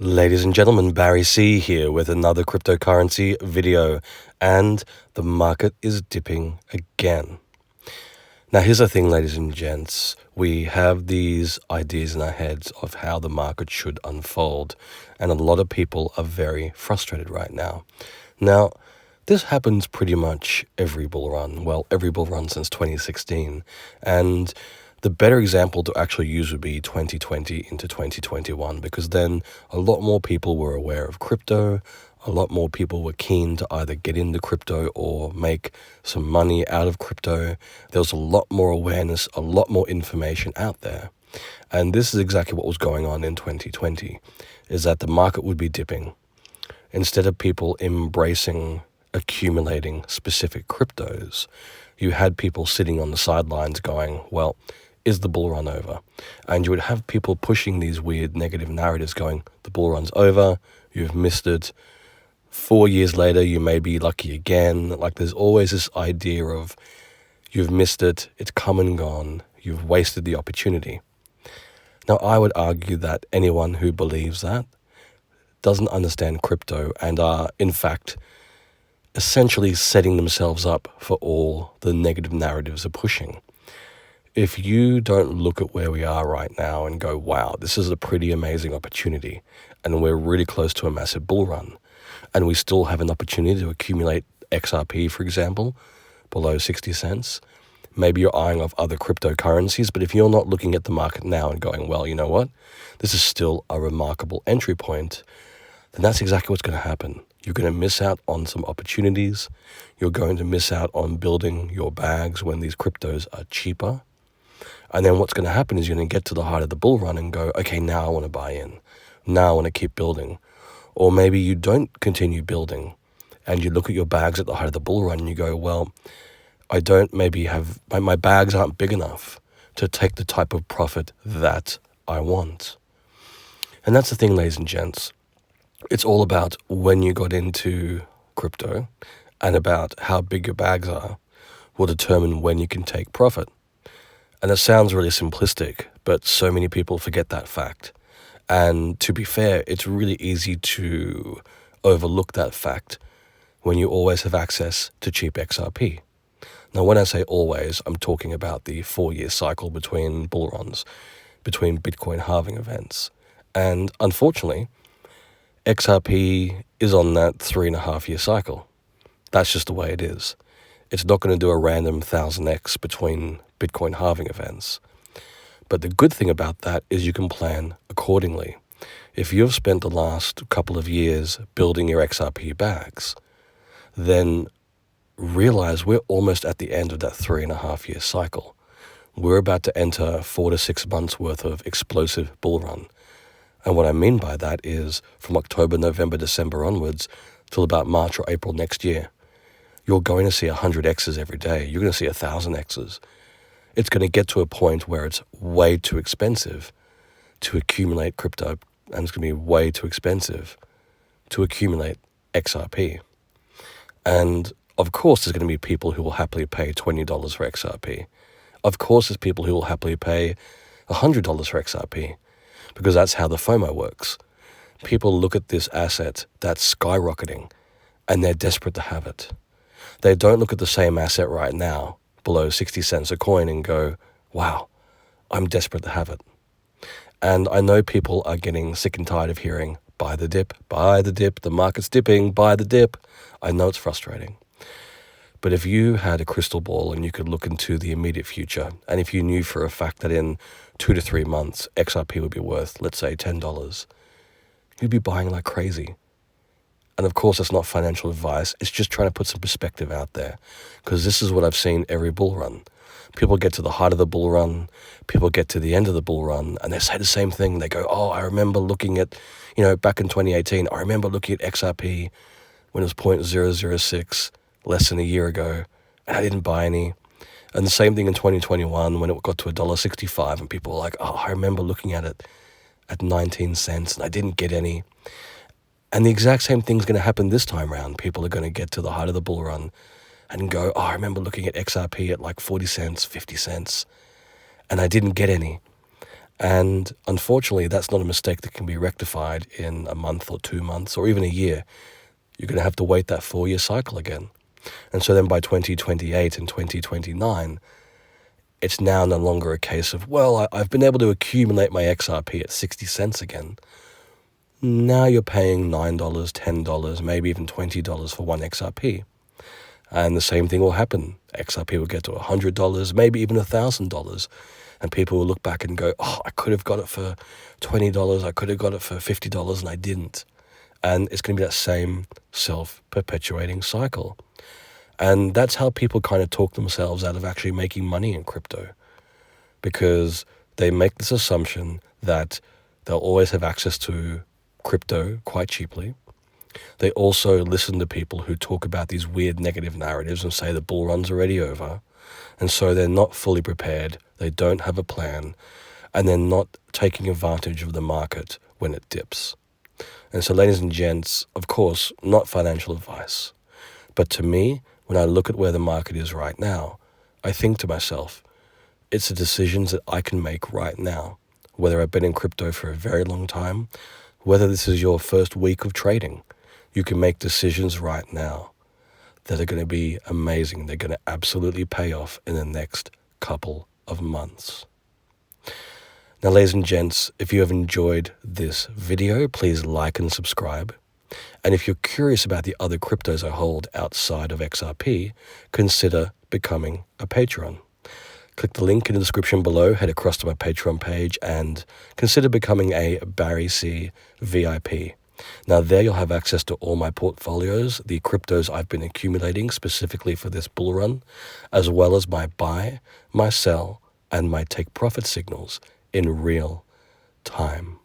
Ladies and gentlemen, Barry C here with another cryptocurrency video, and the market is dipping again. Now here's the thing, ladies and gents, we have these ideas in our heads of how the market should unfold, and a lot of people are very frustrated right now. Now, this happens pretty much every bull run, every bull run since 2016, and the better example to actually use would be 2020 into 2021, because then a lot more people were aware of crypto, a lot more people were keen to either get into crypto or make some money out of crypto. There was a lot more awareness, a lot more information out there. And this is exactly what was going on in 2020, is that the market would be dipping. Instead of people embracing accumulating specific cryptos, you had people sitting on the sidelines going, well, is the bull run over? And you would have people pushing these weird negative narratives going, the bull run's over, you've missed it. 4 years later, you may be lucky again. Like, there's always this idea of you've missed it, it's come and gone, you've wasted the opportunity. Now, I would argue that anyone who believes that doesn't understand crypto and are, in fact, essentially setting themselves up for all the negative narratives are pushing. If you don't look at where we are right now and go, wow, this is a pretty amazing opportunity, and we're really close to a massive bull run, and we still have an opportunity to accumulate XRP, for example, below 60 cents, maybe you're eyeing off other cryptocurrencies, but if you're not looking at the market now and going, well, you know what, this is still a remarkable entry point, then that's exactly what's going to happen. You're going to miss out on some opportunities. You're going to miss out on building your bags when these cryptos are cheaper. And then what's going to happen is you're going to get to the height of the bull run and go, okay, now I want to buy in. Now I want to keep building. Or maybe you don't continue building and you look at your bags at the height of the bull run and you go, well, I don't maybe have, my bags aren't big enough to take the type of profit that I want. And that's the thing, ladies and gents. It's all about when you got into crypto, and about how big your bags are will determine when you can take profit. And it sounds really simplistic, but so many people forget that fact. And to be fair, it's really easy to overlook that fact when you always have access to cheap XRP. Now, when I say always, I'm talking about the 4-year cycle between bull runs, between Bitcoin halving events. And unfortunately, XRP is on that 3.5-year cycle. That's just the way it is. It's not going to do a random 1000x between Bitcoin halving events. But the good thing about that is you can plan accordingly. If you've spent the last couple of years building your XRP bags, then realize we're almost at the end of that 3.5-year cycle. We're about to enter 4 to 6 months worth of explosive bull run. And what I mean by that is from October, November, December onwards till about March or April next year, you're going to see 100 X's every day. You're going to see 1,000 X's. It's going to get to a point where it's way too expensive to accumulate crypto, and it's going to be way too expensive to accumulate XRP. And of course, there's going to be people who will happily pay $20 for XRP. Of course, there's people who will happily pay $100 for XRP, because that's how the FOMO works. People look at this asset that's skyrocketing, and they're desperate to have it. They don't look at the same asset right now, below 60 cents a coin, and go, wow, I'm desperate to have it. And I know people are getting sick and tired of hearing, buy the dip, the market's dipping, buy the dip. I know it's frustrating. But if you had a crystal ball and you could look into the immediate future, and if you knew for a fact that in 2 to 3 months, XRP would be worth, let's say, $10, you'd be buying like crazy. And of course, that's not financial advice. It's just trying to put some perspective out there, because this is what I've seen every bull run. People get to the height of the bull run, people get to the end of the bull run, and they say the same thing. They go, oh, I remember looking at, back in 2018, I remember looking at XRP when it was 0.006, less than a year ago, and I didn't buy any. And the same thing in 2021 when it got to $1.65, and people were like, oh, I remember looking at it at 19 cents, and I didn't get any. And the exact same thing's going to happen this time around. People are going to get to the height of the bull run and go, oh, I remember looking at XRP at like 40 cents, 50 cents, and I didn't get any. And unfortunately, that's not a mistake that can be rectified in a month or 2 months or even a year. You're going to have to wait that 4-year cycle again. And so then by 2028 and 2029, it's now no longer a case of, well, I've been able to accumulate my XRP at 60 cents again. Now you're paying $9, $10, maybe even $20 for one XRP. And the same thing will happen. XRP will get to $100, maybe even $1,000. And people will look back and go, oh, I could have got it for $20, I could have got it for $50, and I didn't. And it's going to be that same self-perpetuating cycle. And that's how people kind of talk themselves out of actually making money in crypto, because they make this assumption that they'll always have access to crypto quite cheaply. They also listen to people who talk about these weird negative narratives and say the bull run's already over. And so they're not fully prepared, they don't have a plan, and they're not taking advantage of the market when it dips. And so, ladies and gents, of course, not financial advice. But to me, when I look at where the market is right now, I think to myself, it's the decisions that I can make right now, whether I've been in crypto for a very long time, whether this is your first week of trading. You can make decisions right now that are going to be amazing. They're going to absolutely pay off in the next couple of months. Now, ladies and gents, if you have enjoyed this video, please like and subscribe. And if you're curious about the other cryptos I hold outside of XRP, consider becoming a patron. Click the link in the description below, head across to my Patreon page, and consider becoming a Barry C VIP. Now there you'll have access to all my portfolios, the cryptos I've been accumulating specifically for this bull run, as well as my buy, my sell, and my take profit signals in real time.